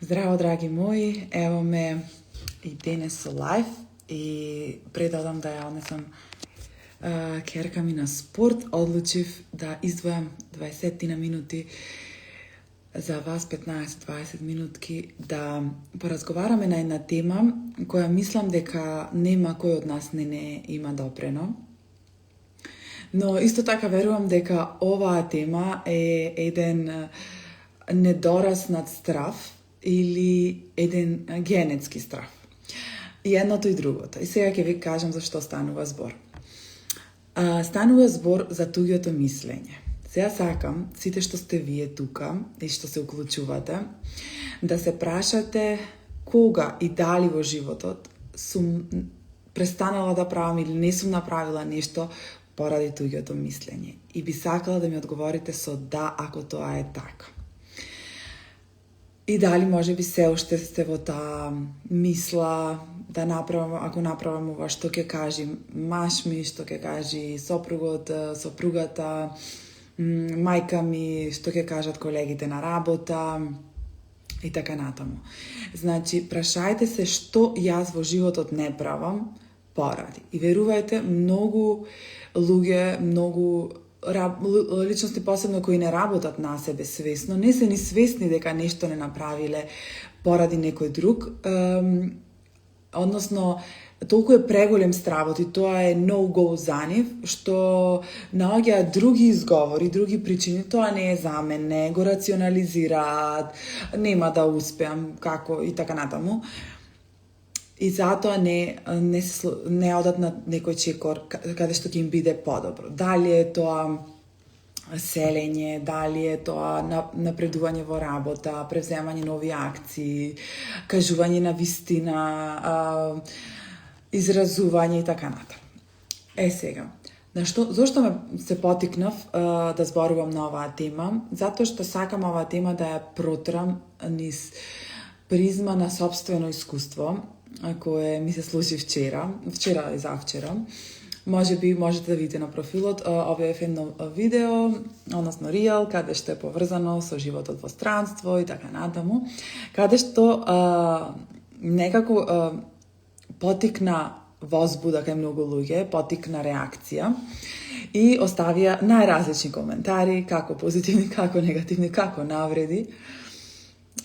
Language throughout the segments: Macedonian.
Здраво, драги мои, ево ме и денес со лайв и предадам да ја однесам керка ми на спорт. Одлучив да издвојам 20 на минути за вас, 15-20 минутки, да поразговараме на една тема која мислам дека нема кој од нас не има допрено. Но исто така верувам дека оваа тема е еден недораснат страв или еден генетски страв. И едното и другото. И сега ќе ви кажам за што станува збор. Станува збор за туѓото мислење. Сега сакам, сите што сте вие тука и што се уклучувате, да се прашате кога и дали во животот сум престанала да правам или не сум направила нешто поради туѓото мислење. И би сакала да ми одговорите со да, ако тоа е така. И дали може би се уште сте во таа мисла да направам, ако направам ова, што ќе кажи маш ми, што ќе кажи сопругот, сопругата, мајка ми, што ќе кажат колегите на работа и така натаму. Значи, прашајте се што јас во животот не правам поради. И верувајте, многу луѓе, многу личности, посебно кои не работат на себе свесно, не се ни свесни дека нешто не направиле поради некој друг, односно толку е преголем стравот и тоа е no-go за нив, што наоѓаат други изговори, други причини, тоа не е за мене, го рационализираат, нема да успеам, како и така натаму. И затоа не одат на некој чекор каде што ќе им биде подобро. Дали е тоа селење, дали е тоа напредување во работа, превземање нови акции, кажување на вистина, изразување и така натаму. Сега, зошто се потикнав да зборувам на оваа тема? Затоа што сакам оваа тема да ја протрам низ призма на собствено искуство, кое ми се случи вчера и завчера. Може би можете да видите на профилот, објавив едно видео, односно рил, каде што е поврзано со животот во странство и така натаму, каде што некако потикна возбуда кај многу луѓе, потикна реакција и оставија најразлични коментари, како позитивни, како негативни, како навреди.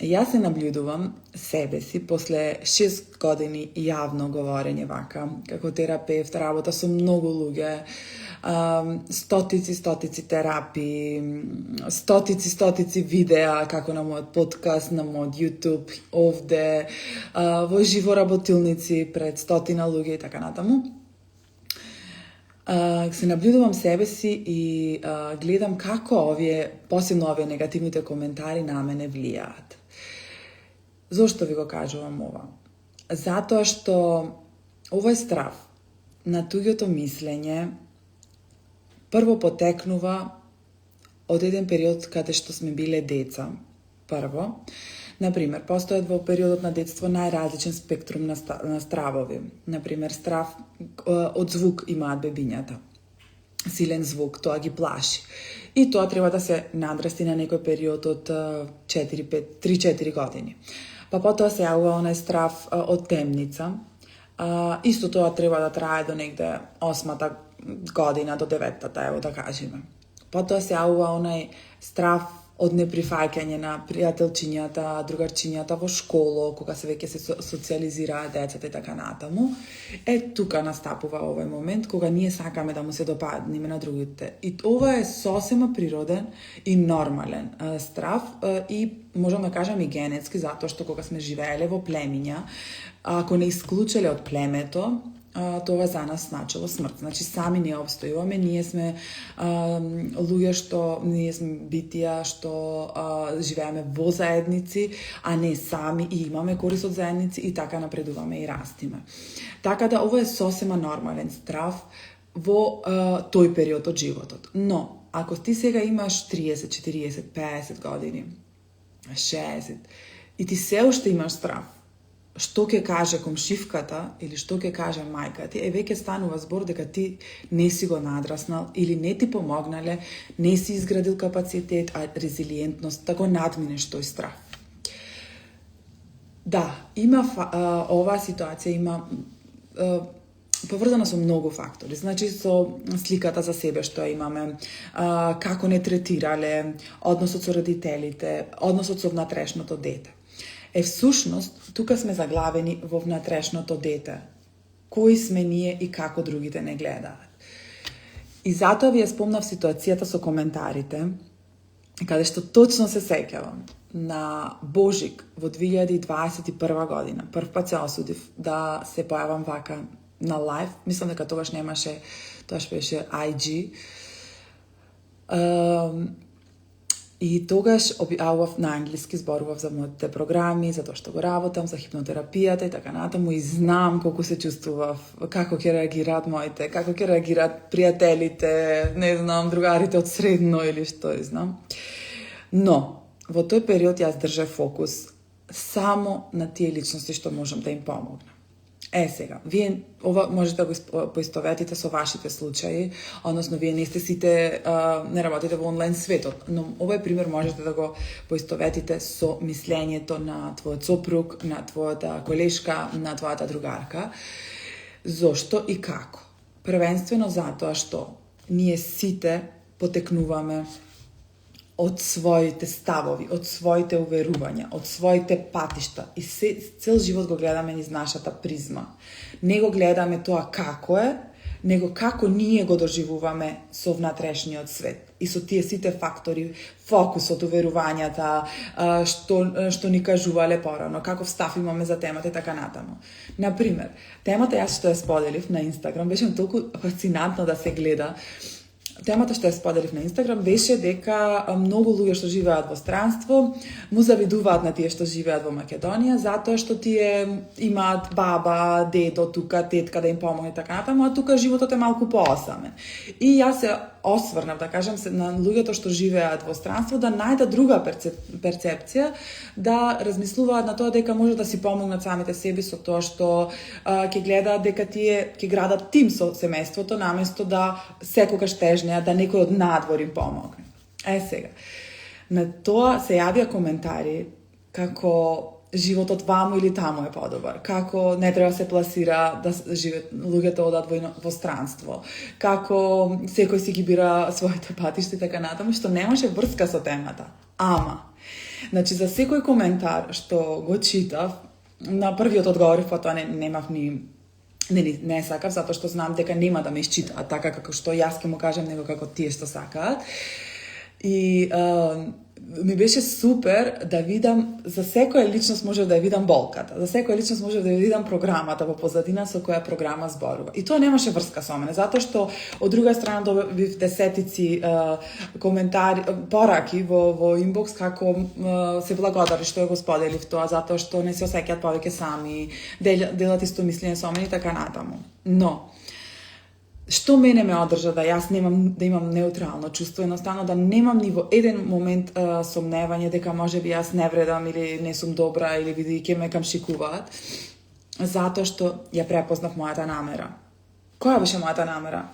Јас се наблюдувам себе си после 6 години јавно говорење вака, како терапевт, работа со многу луѓе, стотици терапии, стотици видеа, како на мојот подкаст, на мојот YouTube, овде, во живо работилници пред 100 луѓе и така натаму. Се наблюдувам себе си и гледам како посебно овие негативните коментари на мене влијаат. Зошто ви го кажувам ова? Затоа што овој страв на туѓото мислење прво потекнува од еден период каде што сме биле деца. Прво, например, постојат во периодот на детство најразличен спектрум на стравови. Например, страв од звук имаат бебињата. Силен звук, тоа ги плаши. И тоа треба да се надрасти на некој период од 3-4 години. Па потоа се јавува онај страв од темница. Исто тоа треба да трае до негде 8-та година, до 9-та, ево да кажеме. Потоа се јавува онај страв од неприфаќање на пријателчињата, другарчињата во школо, кога се веќе се социализираат децата и така натаму. Тука настапува овој момент кога ние сакаме да му се допаднеме на другите. И ова е сосема природен и нормален страв и можам да кажам и генетски, затоа што кога сме живееле во племиња, ако не исклучеле од племето, тоа за нас значило смрт. Значи, сами не обстојуваме, ние сме луѓе ние сме битија што живееме во заедници, а не сами и имаме корист од заедници и така напредуваме и растиме. Така да, ова е сосема нормален страв во тој период од животот. Но, ако ти сега имаш 30, 40, 50 години, 60, и ти се уште имаш страв, што ќе каже комшивката или што ќе каже мајка ти, веќе станува збор дека ти не си го надраснал или не ти помогнале, не си изградил капацитет, а резилиентност, да го надминеш тој страв. Да, има оваа ситуација има поврзана со многу фактори. Значи, со сликата за себе што имаме, како не третирале, односот со родителите, односот со внатрешното дете. Всушност, тука сме заглавени во внатрешното дете. Кои сме ние и како другите не гледаат. И затоа ви ја спомнав ситуацијата со коментарите, каде што точно се сеќавам. На Божик во 2021 година, прв пат се осудив да се појавам вака на лайв. Мислам дека тогаш немаше, тогаш беше IG. И тогаш објавував на англиски, зборував за моите програми, за тоа што го работам, за хипнотерапијата и така натаму, и знам колку се чувствував, како ќе реагираат моите, како ќе реагираат пријателите, не знам, другарите од средно или што знам. Но, во тој период јас држав фокус само на тие личности што можам да им помогнам. Сега, вие ова можете да го поистоветите со вашите случаи, односно вие не сте сите, не работите во онлайн светот, но овој пример можете да го поистоветите со мислењето на твојот сопруг, на твојата колешка, на твојата другарка. Зошто и како? Првенствено затоа што ние сите потекнуваме од своите ставови, од своите уверувања, од своите патишта и цел живот го гледаме низ нашата призма. Не го гледаме тоа како е, него како ние го доживуваме со внатрешниот свет и со тие сите фактори, фокусот, уверувањата, што ни кажувале порано, каков став имаме за темата и така натаму. Например, темата јас што ја споделив на Инстаграм, беше толку фасцинантно да се гледа. Темата што ја споделив на Инстаграм беше дека многу луѓе што живеат во странство му завидуваат на тие што живеат во Македонија затоа што тие имаат баба, дедо тука, тетка да им помогне така натаму, а тука животот е малку поосамен. И јас се осврнав, да кажам, на луѓето што живеат во странство да најдат друга перцепција, да размислуваат на тоа дека може да си помогнат самите себе со тоа што ќе гледаат дека тие ќе градат тим со семејството наместо да секогаш тежнеа да некој од надвор им помогне. Сега, на тоа се јавија коментари како животот ваму или таму е подобар, како не треба се пласира да живеат луѓето одат во странство, како секој си ги бира своите патишта и така натаму, што немаше врска со темата. Ама, значи за секој коментар што го читав, на првиот одговорив, па тоа немав не сакав, затоа што знам дека нема да ме исчитаат така како што јас ќе му кажам, него како тие што сакаат. И ми беше супер да видам, за секоја личност можев да ја видам болката, за секоја личност можев да ја видам програмата во позадина со која програма зборува. И тоа немаше врска со мене, затоа што од друга страна добив десетици коментари, пораки во инбокс како се благодари што ја го споделив тоа, затоа што не се осеќаат повеќе сами, делат исто мислење со мене и така натаму. Но што мене ме одржа да јас да имам неутрално чувство, едноставно да немам ни во еден момент сомневање дека можеби јас не вредам или не сум добра или бидејќи ме камшикуваат, затоа што ја препознав мојата намера. Која беше мојата намера?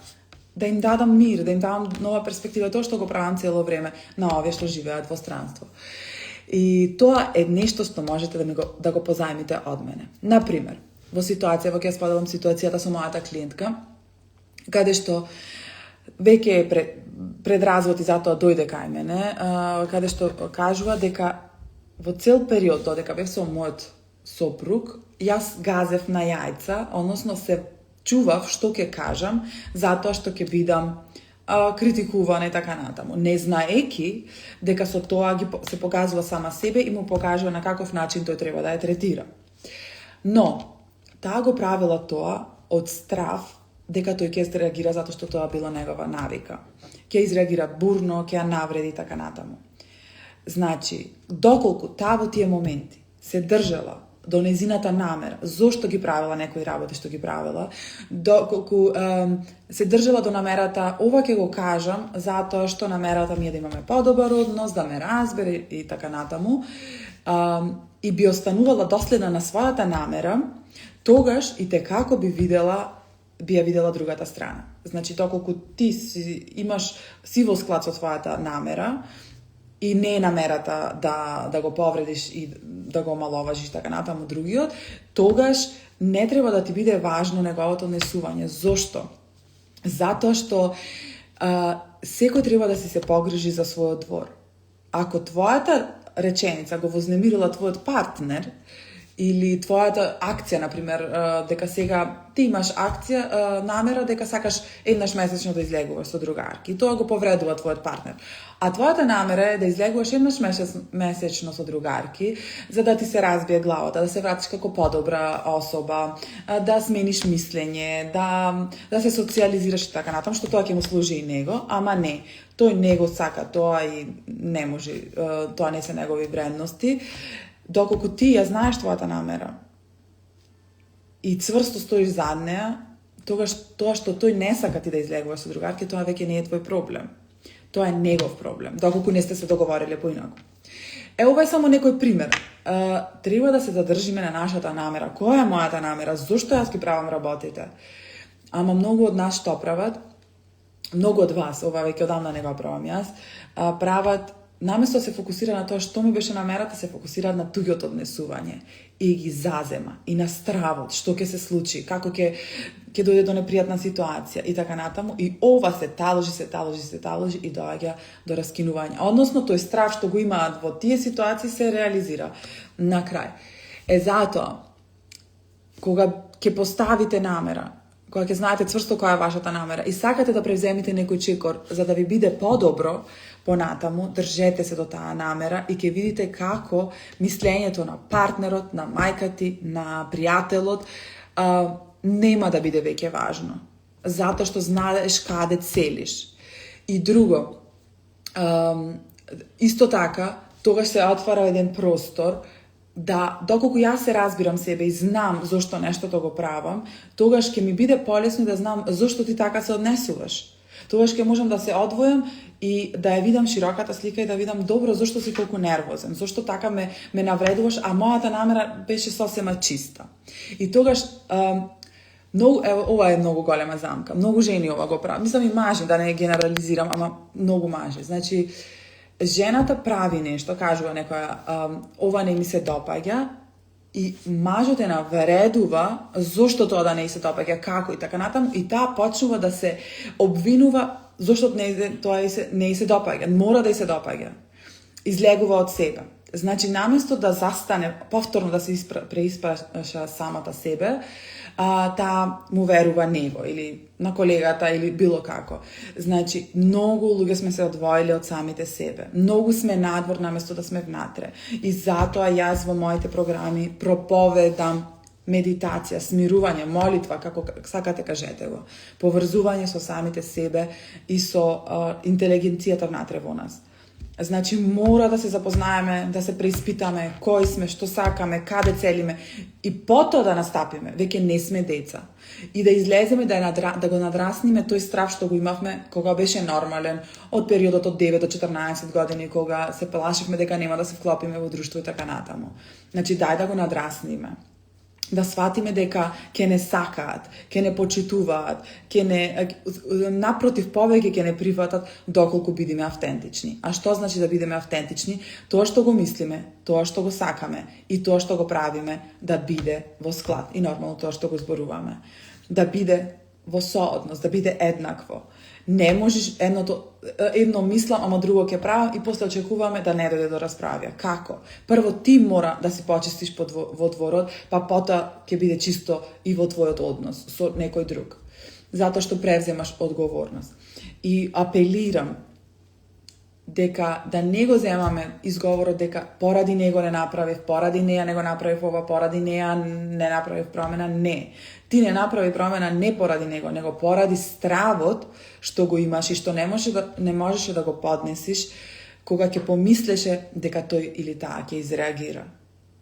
Да им дадам мир, да им дадам нова перспектива, тоа што го правам цело време на овие што живеат во странство. И тоа е нешто што можете да го позајмите од мене. Например, во ситуација, во ќе споделам ситуацијата со мојата клиентка, каде што веќе е пред развод и затоа дојде кај мене, каде што кажува дека во цел период додека бев со мојот сопруг, јас газев на јајца, односно се чував што ќе кажам, затоа што ќе бидам критикувана и така натаму. Не знаеки дека со тоа се покажува сама себе и му покажува на каков начин тој треба да ја третира. Но, таа го правила тоа од страв дека тој ќе реагира затоа што тоа била негова навика. Ќе изреагира бурно, ќе ја навреди и така натаму. Значи, доколку таа во тие моменти се држала до нејзината намера, зошто ги правила некои работи што ги правила, доколку се држала до намерата, ова ќе го кажам, затоа што намерата ми е да имаме подобар однос, да ме разбере и така натаму, и би останувала доследна на својата намера, тогаш и текако би ја видела другата страна. Значи, доколку ти си во склад со твојата намера и не е намерата да го повредиш и да го омаловажиш така натаму другиот, тогаш не треба да ти биде важно неговото однесување. Зошто? Затоа што секој треба да си се погрижи за својот двор. Ако твојата реченица го вознемирила твојот партнер, или твојата акција, например, дека сега ти имаш акција, намера дека сакаш еднаш месечно да излегуваш со другарки, и тоа го повредува твојот партнер. А твојата намера е да излегуваш еднаш месечно со другарки, за да ти се разбие главата, да се вратиш како подобра особа, да смениш мислење, да се социализираш и така натаму, што тоа ќе му служи и него, ама не. Тој не го сака тоа и не може, тоа не се негови вредности. Доколку ти ја знаеш твојата намера и цврсто стоиш зад неа, тогаш тоа што тој не сака ти да излегуваш со другарки, тоа веќе не е твој проблем. Тоа е негов проблем, доколку не сте се договориле поинаку. Ова е само некој пример. Треба да се задржиме на нашата намера. Која е мојата намера? Зошто јас ги правам работите? Ама многу од нас што прават, многу од вас, ова веќе одамна не го правам јас, прават наместо да се фокусира на тоа што ми беше намерата, се фокусира на туѓото однесување и ги зазема и на стравот, што ќе се случи, како ќе дојде до непријатна ситуација и така натаму, и ова се таложи и доаѓа до раскинување. Односно тој страв што го имаат во тие ситуации се реализира на крај. Затоа кога ќе поставите намера, кога ќе знаете цврсто која е вашата намера и сакате да превземите некој чекор за да ви биде подобро понатаму, држете се до таа намера и ќе видите како мислењето на партнерот, на мајкати, на пријателот нема да биде веќе важно. Затоа што знаеш каде целиш. И друго, исто така, тогаш се отвара еден простор да, доколку јас се разбирам себе и знам зошто нештото го правам, тогаш ќе ми биде полесно да знам зошто ти така се однесуваш. Тогаш ќе можам да се одвојам и да ја видам широката слика и да видам добро зошто си толку нервозен, зошто така ме навредуваш, а мојата намера беше сосема чиста. И тогаш ова е многу голема замка. Многу жени ова го прават. Мислам и мажи, да не генерализирам, ама многу мажи. Значи, жената прави нешто, кажува некоја, ова не ми се допаѓа, и мажот е навредува зошто тоа да не се допаѓа, како и така натаму, и таа почнува да се обвинува зошто тоа не се допаѓа, мора да се допаѓа. Излегува од себе. Значи, наместо да застане, повторно да се преиспраша самата себе, таа му верува него или на колегата или било како. Значи, многу луѓе сме се одвоили од самите себе. Многу сме надвор наместо да сме внатре. И затоа јас во моите програми проповедам медитација, смирување, молитва, како сакате кажете го. Поврзување со самите себе и со интелигенцијата внатре во нас. Значи, мора да се запознаеме, да се преиспитаме кои сме, што сакаме, каде целиме и потоа да настапиме. Веќе не сме деца. И да излеземе, да го надрасниме тој страв што го имавме кога беше нормален, од периодот од 9 до 14 години, кога се плашивме дека нема да се вклопиме во друштво и така натаму. Значи, дај да го надрасниме. Да сватиме дека ќе не сакаат, ќе не почитуваат, напротив повеќе ќе не прифатат доколку бидеме автентични. А што значи да бидеме автентични? Тоа што го мислиме, тоа што го сакаме и тоа што го правиме да биде во склад и нормално тоа што го зборуваме. Да биде во сооднос, да биде еднакво. Не можеш едно мислам, ама друго ќе правам и после очекуваме да не дојде до расправа. Како? Прво ти мора да си почистиш во дворот, па потоа ќе биде чисто и во твојот однос со некој друг. Затоа што превземаш одговорност. И апелирам дека да не го земаме изговорот дека поради него не направив, поради неја не го направив ова, поради неја не направив промена. Не. Ти не направи промена не поради него, него поради стравот што го имаш и што не можеше да го поднесиш кога ќе помислеше дека тој или таа ќе изреагира.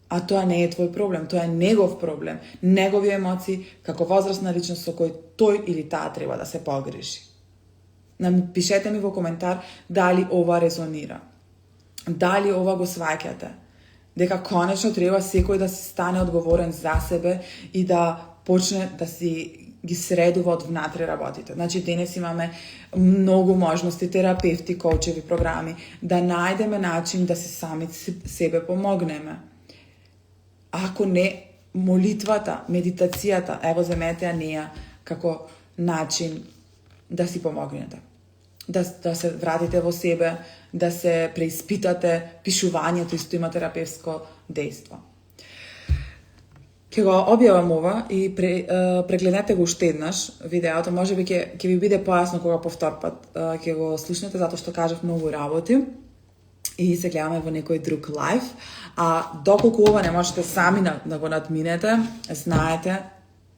А тоа не е твој проблем, тоа е негов проблем, негови емоции како возрастна личност со кој тој или таа треба да се погрижи. Пишете ми во коментар дали ова резонира. Дали ова го сваќате. Дека конечно треба секој да си стане одговорен за себе и да почне да си ги средува од внатре работите. Значи, денес имаме многу можности, терапевти, коучеви програми, да најдеме начин да си сами себе помогнеме. ако не молитвата, медитацијата, ево земете ја неја како начин да си помогнете. Да се вратите во себе, да се преиспитате, пишувањето исто има терапевско дејство. Ќе го објавам ова и прегледнете го уште еднаш видеото, можеби ќе ви биде појасно кога повтор пат ќе го слушнете, затоа што кажав многу работи и се гледаме во некој друг лайф. А доколку ова не можете сами да го надминете, знаете,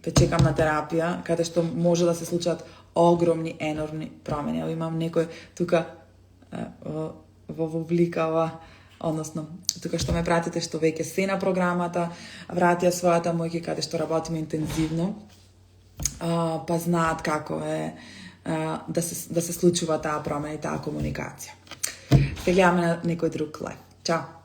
ве чекам на терапија, каде што може да се случат огромни, енормни промени. Имам некој тука во обликава, односно, тука што ме пратите, што веќе се на програмата, вратија својата мојки каде што работиме интензивно, па знаат како е да се случува таа промена и таа комуникација. Се гледаме на некој друг лайф. Чао!